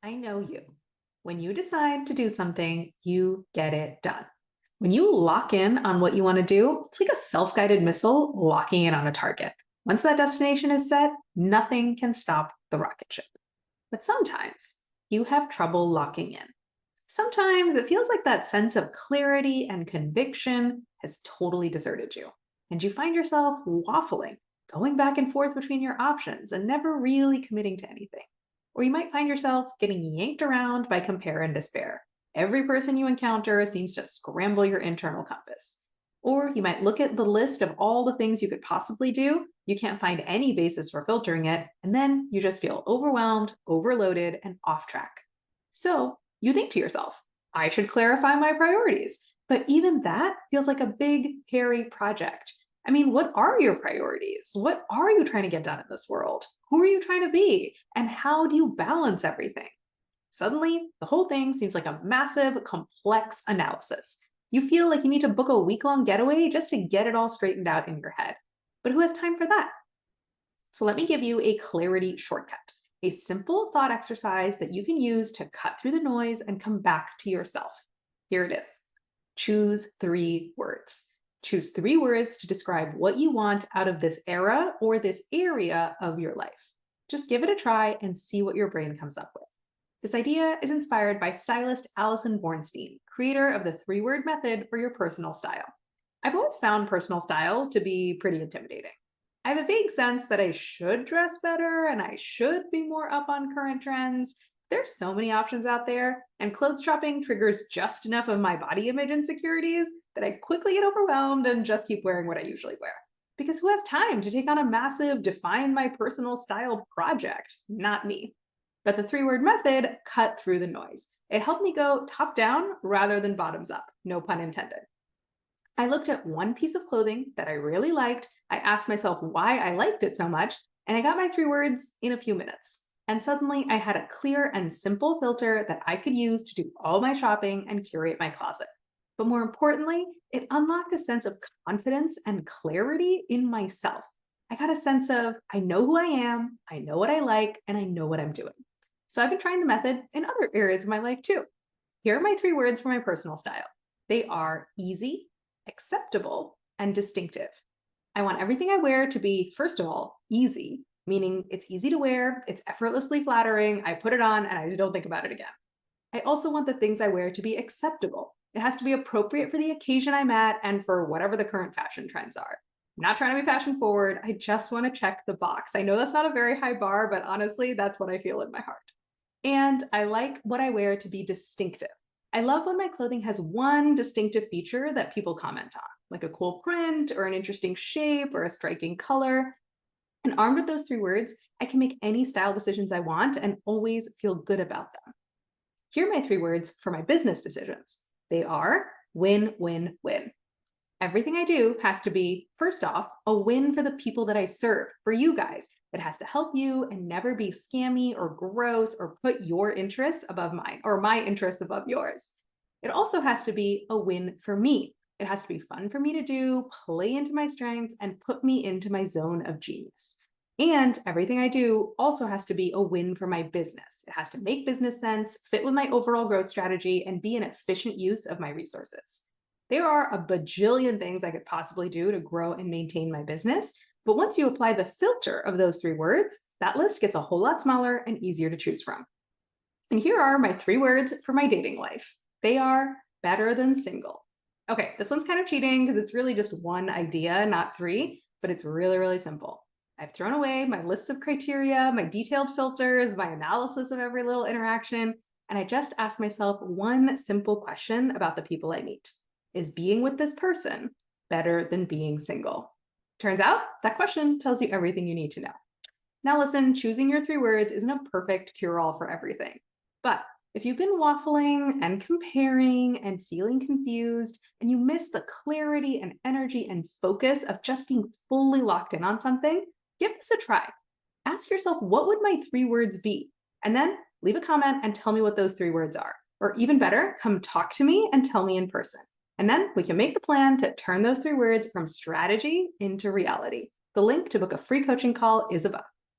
I know you. When you decide to do something, you get it done. When you lock in on what you want to do, it's like a self guided missile locking in on a target. Once that destination is set, nothing can stop the rocket ship. But sometimes you have trouble locking in. Sometimes it feels like that sense of clarity and conviction has totally deserted you. And you find yourself waffling, going back and forth between your options and never really committing to anything. Or you might find yourself getting yanked around by compare and despair. Every person you encounter seems to scramble your internal compass. Or you might look at the list of all the things you could possibly do, you can't find any basis for filtering it, and then you just feel overwhelmed, overloaded, and off track. So you think to yourself, I should clarify my priorities. But even that feels like a big, hairy project. I mean, what are your priorities? What are you trying to get done in this world? Who are you trying to be? And how do you balance everything? Suddenly, the whole thing seems like a massive, complex analysis. You feel like you need to book a week-long getaway just to get it all straightened out in your head. But who has time for that? So let me give you a clarity shortcut, a simple thought exercise that you can use to cut through the noise and come back to yourself. Here it is. Choose 3 words. Choose 3 words to describe what you want out of this era or this area of your life. Just give it a try and see what your brain comes up with. This idea is inspired by stylist Alison Bornstein, creator of the 3 word method for your personal style. I've always found personal style to be pretty intimidating. I have a vague sense that I should dress better and I should be more up on current trends. There's so many options out there, and clothes shopping triggers just enough of my body image insecurities that I quickly get overwhelmed and just keep wearing what I usually wear. Because who has time to take on a massive define my personal style project? Not me. But the 3 word method cut through the noise. It helped me go top down rather than bottoms up, no pun intended. I looked at one piece of clothing that I really liked. I asked myself why I liked it so much, and I got my 3 words in a few minutes. And suddenly I had a clear and simple filter that I could use to do all my shopping and curate my closet. But more importantly, it unlocked a sense of confidence and clarity in myself. I got a sense of, I know who I am, I know what I like, and I know what I'm doing. So I've been trying the method in other areas of my life too. Here are my 3 words for my personal style. They are easy, acceptable, and distinctive. I want everything I wear to be, first of all, easy, meaning it's easy to wear, it's effortlessly flattering, I put it on and I don't think about it again. I also want the things I wear to be acceptable. It has to be appropriate for the occasion I'm at and for whatever the current fashion trends are. I'm not trying to be fashion forward, I just want to check the box. I know that's not a very high bar, but honestly, that's what I feel in my heart. And I like what I wear to be distinctive. I love when my clothing has one distinctive feature that people comment on, like a cool print or an interesting shape or a striking color. And armed with those 3 words, I can make any style decisions I want and always feel good about them. Here are my 3 words for my business decisions. They are win, win, win. Everything I do has to be, first off, a win for the people that I serve, for you guys. It has to help you and never be scammy or gross or put your interests above mine or my interests above yours. It also has to be a win for me. It has to be fun for me to do, play into my strengths, and put me into my zone of genius. And everything I do also has to be a win for my business. It has to make business sense, fit with my overall growth strategy, and be an efficient use of my resources. There are a bajillion things I could possibly do to grow and maintain my business, but once you apply the filter of those 3 words, that list gets a whole lot smaller and easier to choose from. And here are my 3 words for my dating life. They are better than single. Okay, this one's kind of cheating because it's really just one idea, not 3, but it's really, really simple. I've thrown away my lists of criteria, my detailed filters, my analysis of every little interaction, and I just asked myself one simple question about the people I meet. Is being with this person better than being single? Turns out that question tells you everything you need to know. Now listen, choosing your 3 words isn't a perfect cure-all for everything. But if you've been waffling and comparing and feeling confused, and you miss the clarity and energy and focus of just being fully locked in on something, give this a try. Ask yourself, what would my 3 words be? And then leave a comment and tell me what those 3 words are. Or even better, come talk to me and tell me in person. And then we can make the plan to turn those 3 words from strategy into reality. The link to book a free coaching call is above.